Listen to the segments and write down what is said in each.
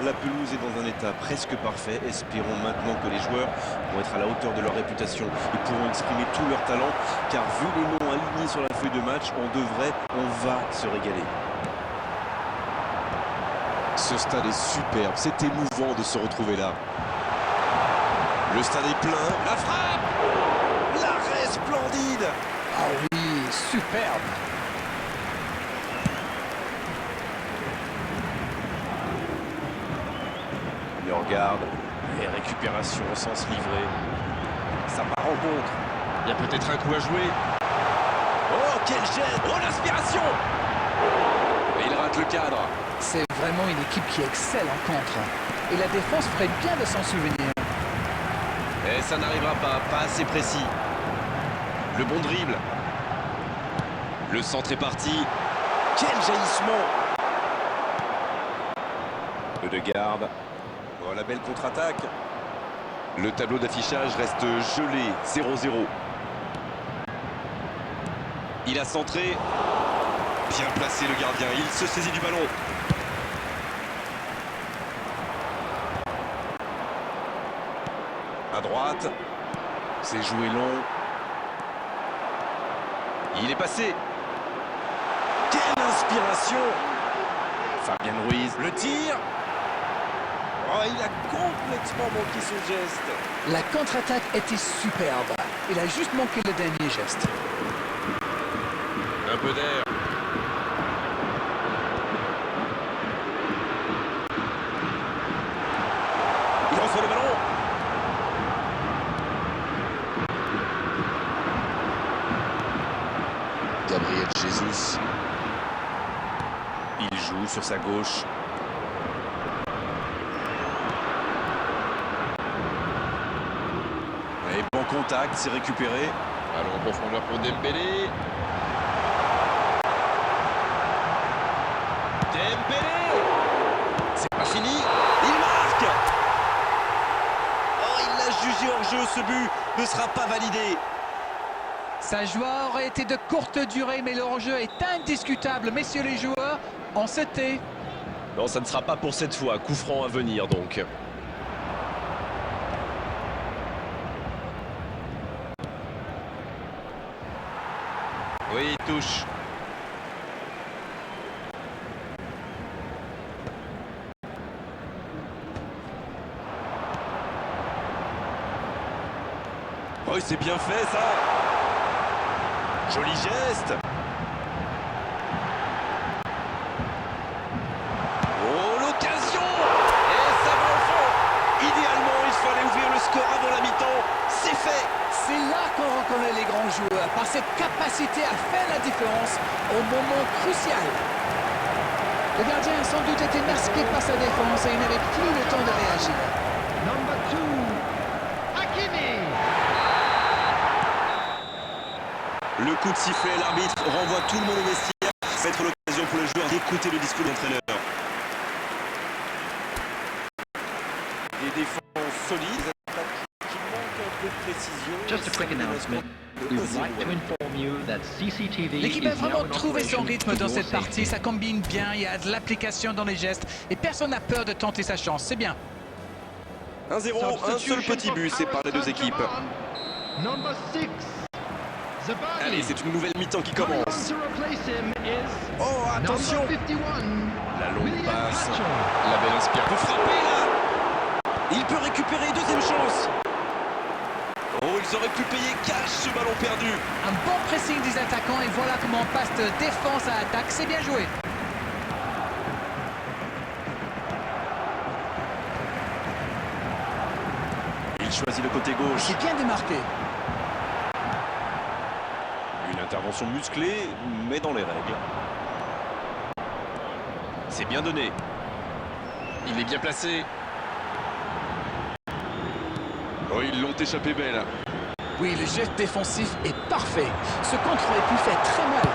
La pelouse est dans un état presque parfait. Espérons maintenant que les joueurs vont être à la hauteur de leur réputation et pourront exprimer tout leur talent, car vu les noms alignés sur la feuille de match, on va se régaler. Ce stade est superbe, c'est émouvant de se retrouver là. Le stade est plein, la frappe! L'arrêt splendide! Ah oui, superbe! Il regarde, et récupération au sens livré. Ça part en contre. Il y a peut-être un coup à jouer. Oh, quel geste! Oh, l'inspiration! Et il rate le cadre. C'est vraiment une équipe qui excelle en contre. Et la défense ferait bien de s'en souvenir. Et ça n'arrivera pas assez précis. Le bon dribble. Le centre est parti. Quel jaillissement! Ødegaard. Oh, la belle contre-attaque. Le tableau d'affichage reste gelé, 0-0. Il a centré. Bien placé le gardien, il se saisit du ballon. À droite. C'est joué long. Il est passé. Quelle inspiration! Fabien Ruiz. Le tir. Oh, il a complètement manqué son geste. La contre-attaque était superbe. Il a juste manqué le dernier geste. Un peu d'air. Il reçoit le ballon. Gabriel Jesus. Il joue sur sa gauche. Et bon contact, c'est récupéré. Allons en profondeur pour Dembélé. Dembélé! C'est pas fini. Il marque! Oh, il l'a jugé hors jeu, ce but ne sera pas validé. Sa joie aurait été de courte durée, mais le hors-jeu est indiscutable. Messieurs les joueurs, on se tait. Non, ça ne sera pas pour cette fois. Coup franc à venir, donc. Oui, il touche. Oh, c'est bien fait, ça. Joli geste. Oh, l'occasion! Et ça va au fond. Idéalement, il fallait ouvrir le score avant la mi-temps. C'est fait. C'est là qu'on reconnaît les grands joueurs, par cette capacité à faire la différence au moment crucial. Le gardien a sans doute été masqué par sa défense et il n'avait plus le temps de réagir. Number 2, Hakimi. Le coup de sifflet, l'arbitre renvoie tout le monde au vestiaire. Peut-être l'occasion pour le joueur d'écouter le discours de l'entraîneur. Des défenses solides, des attaques qui manquent un peu de précision. Just a quick announcement. We would like to inform you that CCTV L'équipe is a now vraiment in trouvé son operation rythme for dans your cette safety. partie, ça combine bien, il y a de l'application dans les gestes et personne n'a peur de tenter sa chance, c'est bien. 1-0, un seul petit but sépare les deux équipes. Number 6, Zabani. Allez, c'est une nouvelle mi-temps qui Coming on commence. to replace him is Oh, attention! number 51, La longue William passe. Hatcher. La belle inspiration. Il peut frapper là. Il peut récupérer, deuxième chance. Oh, ils auraient pu payer cash ce ballon perdu. Un bon pressing des attaquants et voilà comment on passe de défense à attaque, c'est bien joué. Il choisit le côté gauche. C'est bien démarqué. Une intervention musclée, mais dans les règles. C'est bien donné. Il est bien placé. Oh, ils l'ont échappé belle. Oui, le geste défensif est parfait. Ce contre aurait pu faire très mal.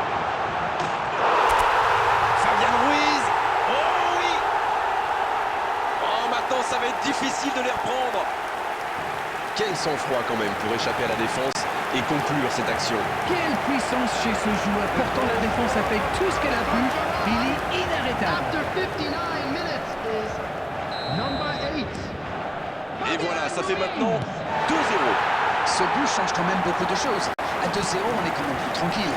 Fabien Ruiz. Oh oui. Oh, maintenant ça va être difficile de les reprendre. Quel sang-froid quand même pour échapper à la défense et conclure cette action. Quelle puissance chez ce joueur. Pourtant, la défense a fait tout ce qu'elle a pu. Il est inarrêtable. After 59 minutes is ça fait maintenant 2-0. Ce but change quand même beaucoup de choses. À 2-0, on est quand même plus tranquille.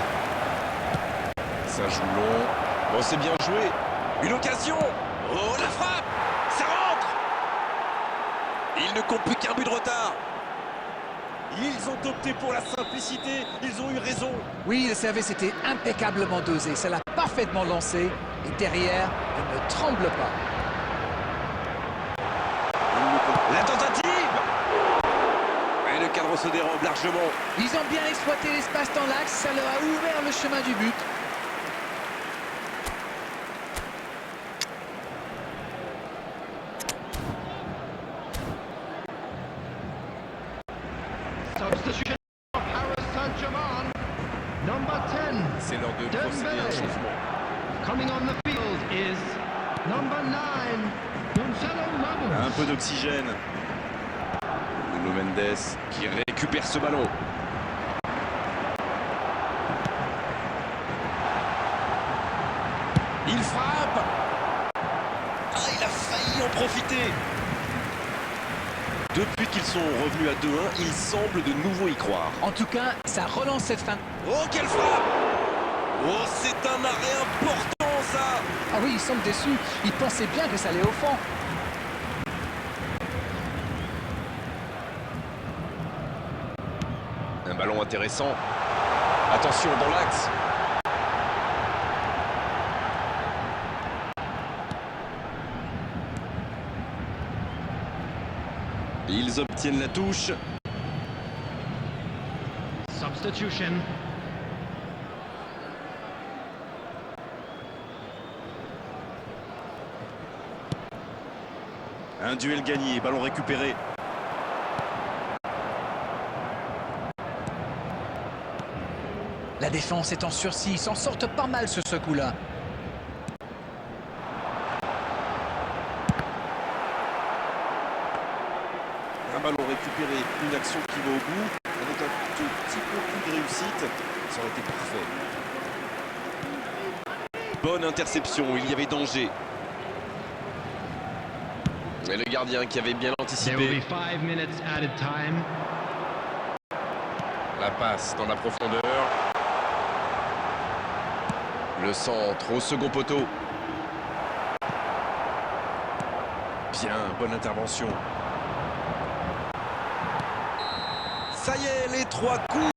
Ça joue long. Bon, c'est bien joué. Une occasion. Oh, la frappe. Ça rentre. Il ne compte plus qu'un but de retard. Ils ont opté pour la simplicité. Ils ont eu raison. Oui, le service était impeccablement dosé. Ça l'a parfaitement lancé. Et derrière, il ne tremble pas. La tentative. Et le cadre se dérobe largement. Ils ont bien exploité l'espace dans l'axe. Ça leur a ouvert le chemin du but. Substitution of Paris Saint-Germain. Number 10. C'est l'heure de procéder à un changement. Coming on the field is number 9. Gonzalo Ramos. Un peu d'oxygène. Nuno Mendes qui récupère ce ballon. Il frappe. Ah, il a failli en profiter. Depuis qu'ils sont revenus à 2-1, ils semblent de nouveau y croire. En tout cas, ça relance cette fin. Oh, quelle frappe! Oh, c'est un arrêt important, ça! Ah oui, ils semblent déçus. Ils pensaient bien que ça allait au fond. Un ballon intéressant. Attention dans l'axe. Ils obtiennent la touche. Substitution. Un duel gagné, ballon récupéré. La défense est en sursis. Ils s'en sortent pas mal sur ce coup-là. Un ballon récupéré, une action qui va au bout. Avec un tout petit peu plus de réussite, ça aurait été parfait. Bonne interception, il y avait danger. Et le gardien qui avait bien There will be anticipé. 5 minutes added time. La passe dans la profondeur. Le centre au second poteau. Bien, bonne intervention. Ça y est, les 3 coups